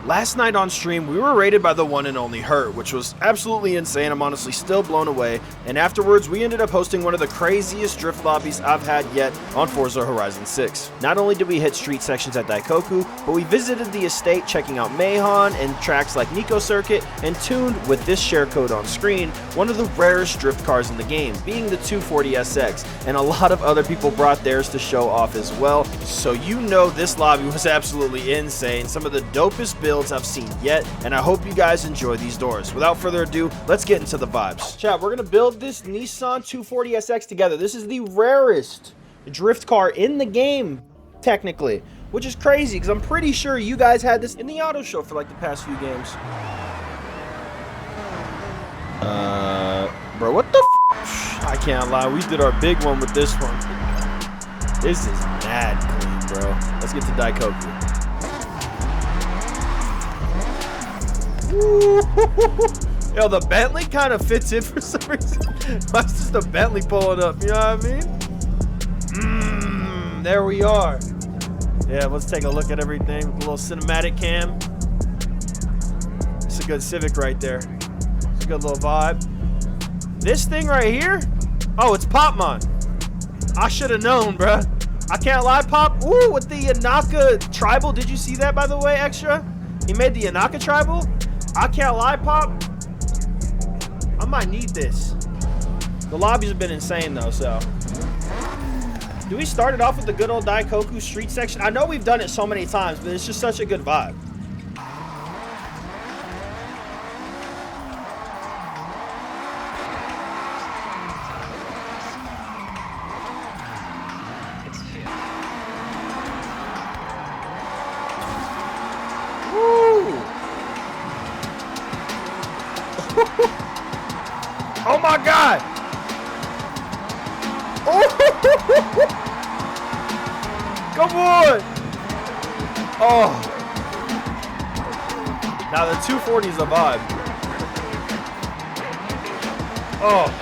Last night on stream, we were rated by the one and only Hurt, which was absolutely insane. I'm honestly still blown away. And afterwards, we ended up hosting one of the craziest drift lobbies I've had yet on Forza Horizon 6. Not only did we hit street sections at Daikoku, but we visited the estate checking out Mahon and tracks like Nico Circuit, and tuned with this share code on screen, one of the rarest drift cars in the game, being the 240SX. And a lot of other people brought theirs to show off as well. So you know this lobby was absolutely insane. Some of the dopest builds I've seen yet, and I hope you guys enjoy these doors. Without further ado, let's get into the vibes. Chat, we're gonna build this Nissan 240SX together. This is the rarest drift car in the game, technically, which is crazy because I'm pretty sure you guys had this in the auto show for like the past few games. Bro, what the f? I can't lie, we did our big one with this one. This is mad clean, bro. Let's get to Daikoku. Yo, the Bentley kind of fits in for some reason. Why is just a Bentley pulling up? You know what I mean? There we are. Yeah, let's take a look at everything with a little cinematic cam. It's a good Civic right there. It's a good little vibe. This thing right here? Oh, it's Popmon. I should have known, bruh. I can't lie, Pop. Ooh, with the Yanaka tribal. Did you see that, by the way, Extra? He made the Yanaka tribal. I can't lie, Pop. I might need this. The lobbies have been insane, though, so. Do we start it off with the good old Daikoku street section? I know we've done it so many times, but it's just such a good vibe. Oh my God! Oh! Come on! Oh! Now the 240 is a vibe. Oh!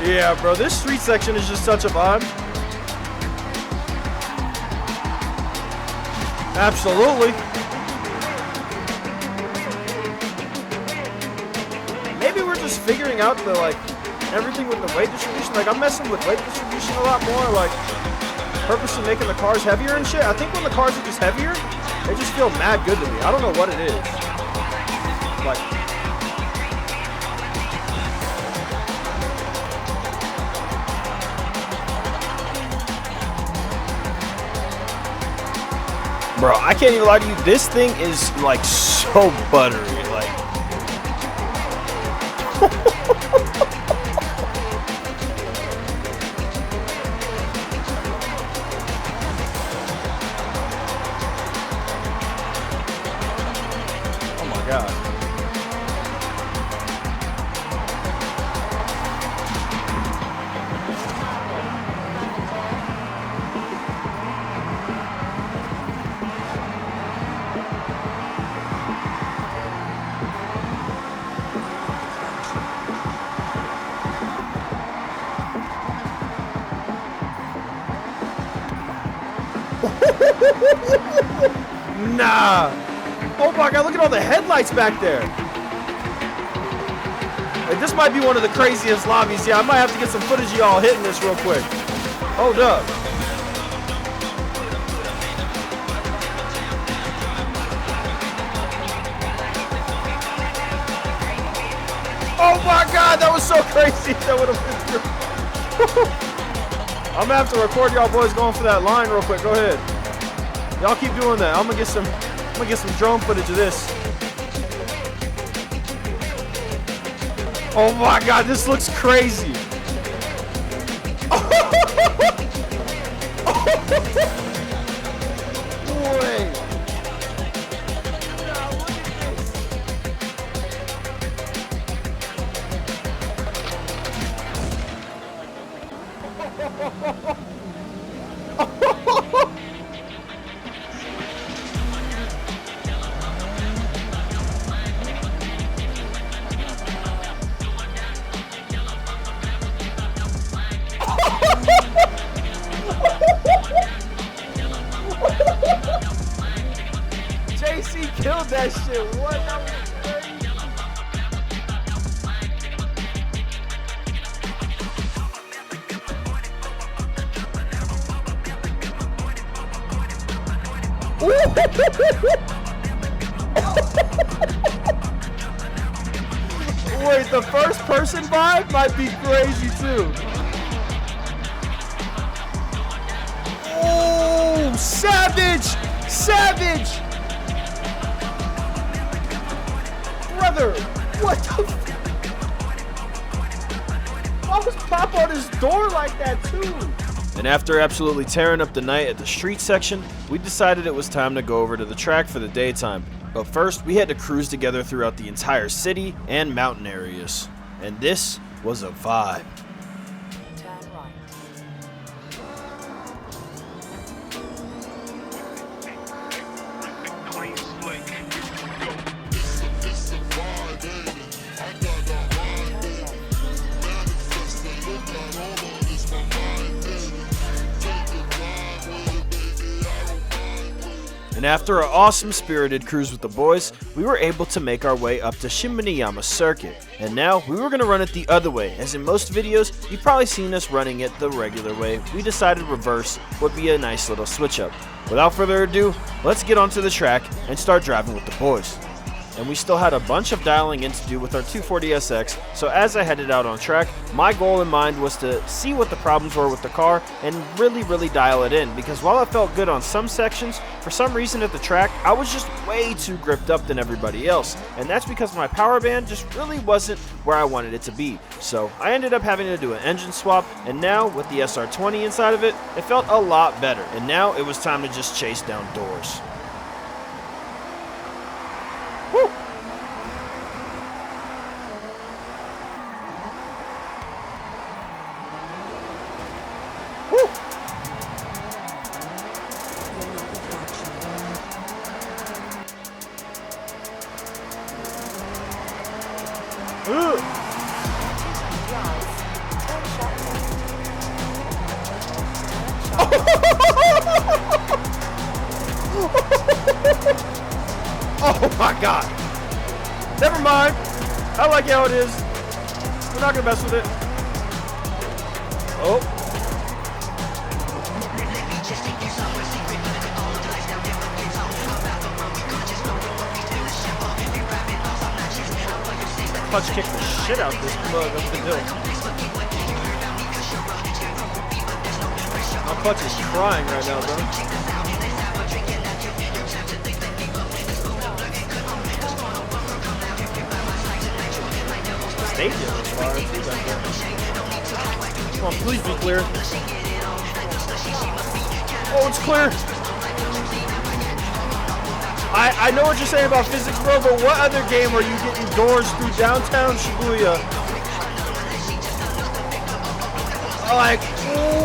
Yeah, bro, this street section is just such a vibe. Absolutely. Maybe we're just figuring out the, like, everything with the weight distribution. Like, I'm messing with weight distribution a lot more, like, purposely making the cars heavier and shit. I think when the cars are just heavier, they just feel mad good to me. I don't know what it is. Like, bro, I can't even lie to you. This thing is like so buttery. Like, oh my God. Nah. Oh my God, look at all the headlights back there. Like, this might be one of the craziest lobbies. Yeah, I might have to get some footage of y'all hitting this real quick. Hold up. Oh my God, that was so crazy. That would have been through. I'm gonna have to record y'all boys going for that line real quick. Go ahead. Y'all keep doing that. I'm gonna get some drone footage of this. Oh my God, this looks crazy. Wait. shit. What? That was crazy. Wait, the first person vibe might be crazy too. Oh, savage! Savage! Brother, what the f- why was Pop on his door like that too? And after absolutely tearing up the night at the street section, we decided it was time to go over to the track for the daytime. But first, we had to cruise together throughout the entire city and mountain areas. And this was a vibe. And after an awesome spirited cruise with the boys, we were able to make our way up to Shimaniyama Circuit. And now, we were going to run it the other way, as in most videos, you've probably seen us running it the regular way. We decided reverse would be a nice little switch up. Without further ado, let's get onto the track and start driving with the boys. And we still had a bunch of dialing in to do with our 240SX, so as I headed out on track, my goal in mind was to see what the problems were with the car and really dial it in, because while it felt good on some sections, for some reason at the track, I was just way too gripped up than everybody else, and that's because my power band just really wasn't where I wanted it to be. So I ended up having to do an engine swap, and now with the SR20 inside of it, it felt a lot better, and now it was time to just chase down doors. Woo! Oh my god! Never mind. I like how it is. We're not gonna mess with it. Oh. Clutch kick the shit out this mug up the hill. My clutch is crying right now, bro. Stadium as far as he's back there. Come on, please be clear. Oh, it's clear. I know what you're saying about physics, bro, but what other game are you getting doors through downtown Shibuya? Like,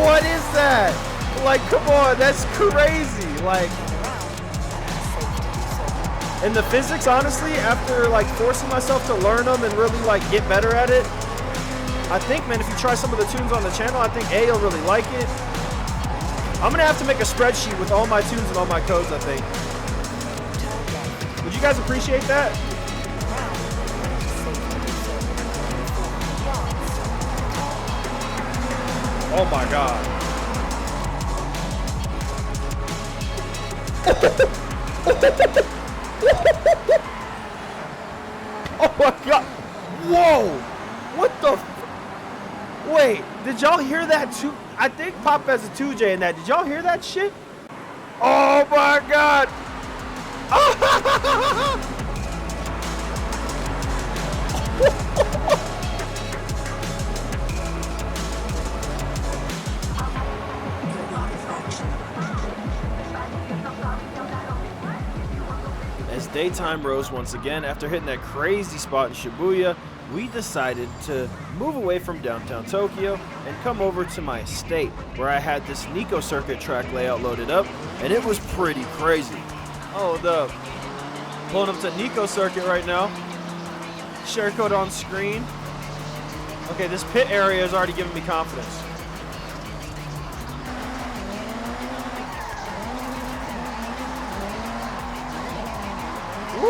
what is that? Like, come on, that's crazy. Like, and the physics, honestly, after like forcing myself to learn them and really like get better at it, I think, man, if you try some of the tunes on the channel, I think you'll really like it. I'm gonna have to make a spreadsheet with all my tunes and all my codes, I think. Would you guys appreciate that? Oh my god. Oh my god. Whoa. What the f- Wait, did y'all hear that too? I think Pop has a 2J in that. Did y'all hear that shit? Oh my god. As daytime rose once again, after hitting that crazy spot in Shibuya, we decided to move away from downtown Tokyo and come over to my estate, where I had this Nico circuit track layout loaded up, and it was pretty crazy. Hold up. Pulling up to Nico circuit right now. Share code on screen. Okay, this pit area is already giving me confidence. Woo!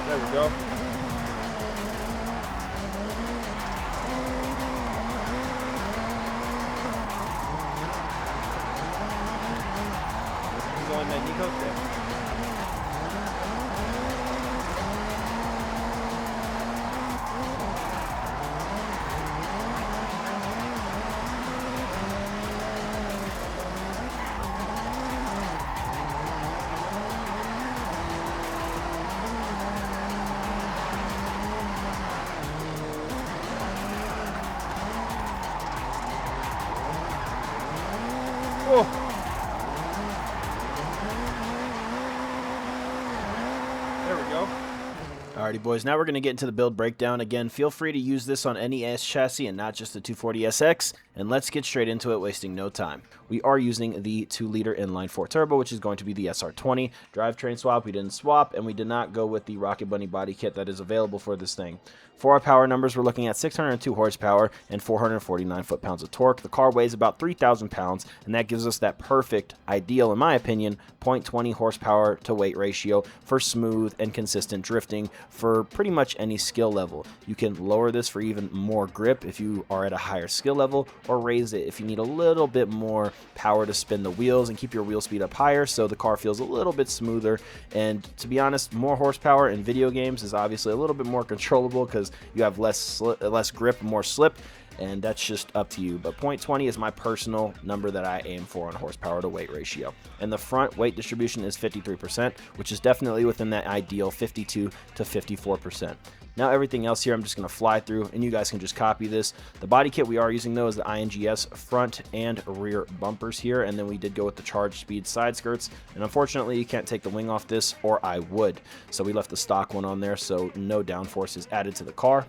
There we go. He's on that Nico there. Oh. There we go. Alrighty, boys, now we're going to get into the build breakdown. Again, feel free to use this on any S chassis and not just the 240SX, and let's get straight into it, wasting no time. We are using the 2-liter inline-4 turbo, which is going to be the SR20. Drivetrain swap, we didn't swap, and we did not go with the Rocket Bunny body kit that is available for this thing. For our power numbers, we're looking at 602 horsepower and 449 foot-pounds of torque. The car weighs about 3,000 pounds, and that gives us that perfect, ideal, in my opinion, 0.20 horsepower to weight ratio for smooth and consistent drifting for pretty much any skill level. You can lower this for even more grip if you are at a higher skill level, or raise it if you need a little bit more power to spin the wheels and keep your wheel speed up higher so the car feels a little bit smoother. And to be honest, more horsepower in video games is obviously a little bit more controllable because you have less grip, more slip, and that's just up to you. But 0.20 is my personal number that I aim for on horsepower to weight ratio. And the front weight distribution is 53%, which is definitely within that ideal 52 to 54%. Now everything else here I'm just going to fly through, and you guys can just copy this. The body kit we are using though is the INGS front and rear bumpers here, and then we did go with the charge speed side skirts, and unfortunately you can't take the wing off this, or I would. So we left the stock one on there, so no downforce is added to the car.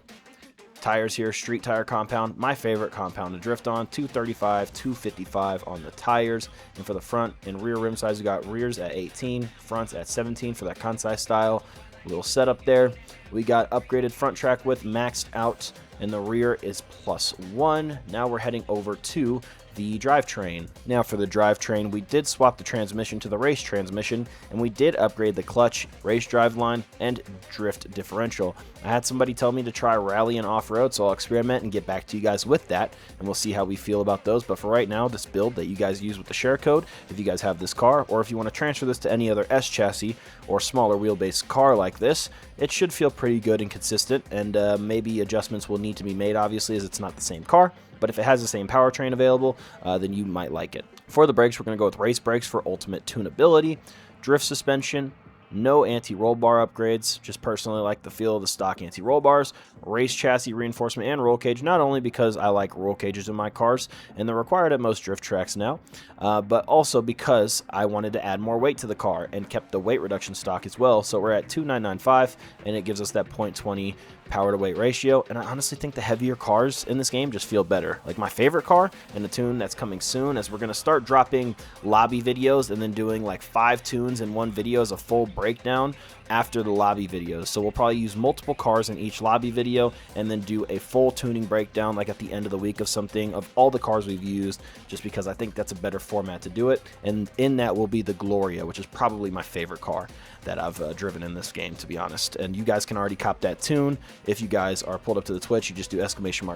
Tires here, street tire compound, my favorite compound to drift on, 235, 255 on the tires. And for the front and rear rim size, we got rears at 18, fronts at 17 for that Kansai style. Little setup there. We got upgraded front track width maxed out, and the rear is +1. Now we're heading over to the drivetrain. Now for the drivetrain, we did swap the transmission to the race transmission, and we did upgrade the clutch, race driveline, and drift differential. I had somebody tell me to try rally and off-road, so I'll experiment and get back to you guys with that, and we'll see how we feel about those. But for right now, this build that you guys use with the share code, if you guys have this car, or if you want to transfer this to any other S chassis or smaller wheelbase car like this, it should feel pretty good and consistent, and maybe adjustments will need to be made, obviously, as it's not the same car. But if it has the same powertrain available, then you might like it. For the brakes, we're going to go with race brakes for ultimate tunability. Drift suspension, no anti-roll bar upgrades, just personally like the feel of the stock anti-roll bars. Race chassis reinforcement and roll cage, not only because I like roll cages in my cars, and they're required at most drift tracks now, but also because I wanted to add more weight to the car and kept the weight reduction stock as well. So we're at 2,995, and it gives us that 0.20 power to weight ratio. And I honestly think the heavier cars in this game just feel better. Like my favorite car and the tune that's coming soon, as we're going to start dropping lobby videos and then doing like 5 tunes in one video as a full breakdown after the lobby videos. So we'll probably use multiple cars in each lobby video and then do a full tuning breakdown like at the end of the week of something of all the cars we've used, just because I think that's a better format to do it. And in that will be the Gloria, which is probably my favorite car that I've driven in this game, to be honest. And you guys can already cop that tune. If you guys are pulled up to the Twitch, you just do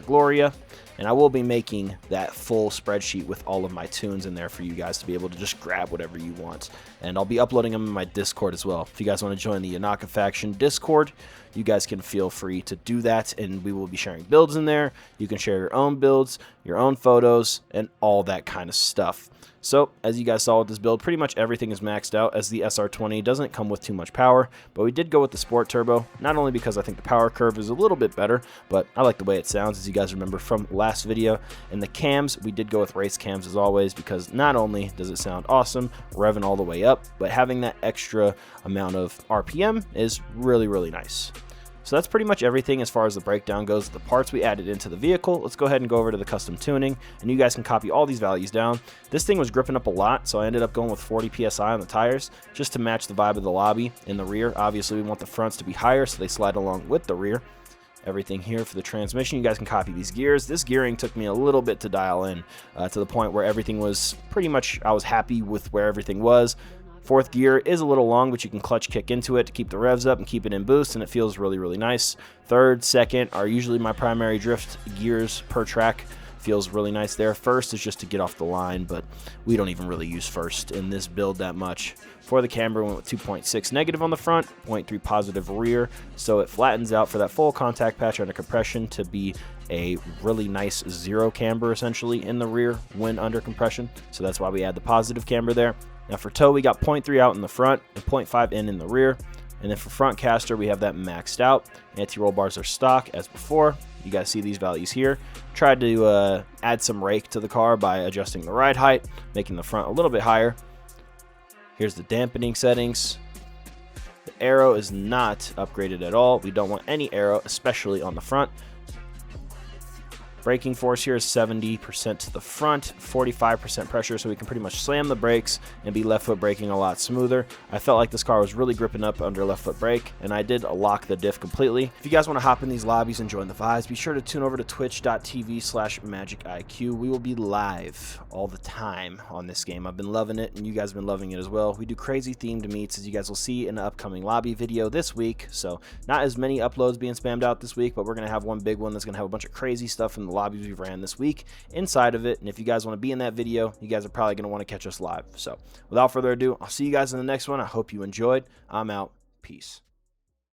!Gloria, and I will be making that full spreadsheet with all of my tunes in there for you guys to be able to just grab whatever you want. And I'll be uploading them in my Discord as well. If you guys want to join the Yanaka Faction Discord, you guys can feel free to do that, and we will be sharing builds in there. You can share your own builds, your own photos, and all that kind of stuff. So, as you guys saw with this build, pretty much everything is maxed out, as the SR20 doesn't come with too much power, but we did go with the Sport Turbo, not only because I think the power curve is a little bit better, but I like the way it sounds, as you guys remember from last video. And the cams, we did go with race cams as always, because not only does it sound awesome, revving all the way up, but having that extra amount of RPM is really, really nice. So that's pretty much everything as far as the breakdown goes, the parts we added into the vehicle. Let's go ahead and go over to the custom tuning, and you guys can copy all these values down. This thing was gripping up a lot, so I ended up going with 40 PSI on the tires, just to match the vibe of the lobby. In the rear, obviously we want the fronts to be higher, so they slide along with the rear. Everything here for the transmission, you guys can copy these gears. This gearing took me a little bit to dial in, to the point where everything was pretty much, I was happy with where everything was. Fourth gear is a little long, but you can clutch kick into it to keep the revs up and keep it in boost, and it feels really, really nice. Third, second are usually my primary drift gears per track. Feels really nice there. First is just to get off the line, but we don't even really use first in this build that much. For the camber, we went with 2.6 negative on the front, 0.3 positive rear, so it flattens out for that full contact patch under compression to be a really nice zero camber essentially in the rear when under compression. So that's why we add the positive camber there. Now for toe, we got 0.3 out in the front and 0.5 in the rear. And then for front caster, we have that maxed out. Anti-roll bars are stock as before. You guys see these values here. Tried to add some rake to the car by adjusting the ride height, making the front a little bit higher. Here's the dampening settings. The aero is not upgraded at all. We don't want any aero, especially on the front. Braking force here is 70% to the front, 45% pressure, so we can pretty much slam the brakes and be left foot braking a lot smoother. I felt like this car was really gripping up under left foot brake, and I did lock the diff completely. If you guys want to hop in these lobbies and join the vibes, be sure to tune over to twitch.tv/MxgicIQ. We will be live all the time on this game. I've been loving it, and you guys have been loving it as well. We do crazy themed meets, as you guys will see in the upcoming lobby video this week, so not as many uploads being spammed out this week, but we're going to have one big one that's going to have a bunch of crazy stuff in the lobbies we've ran this week inside of it. And if you guys want to be in that video, you guys are probably going to want to catch us live. So without further ado, I'll see you guys in the next one. I hope you enjoyed. I'm out. Peace.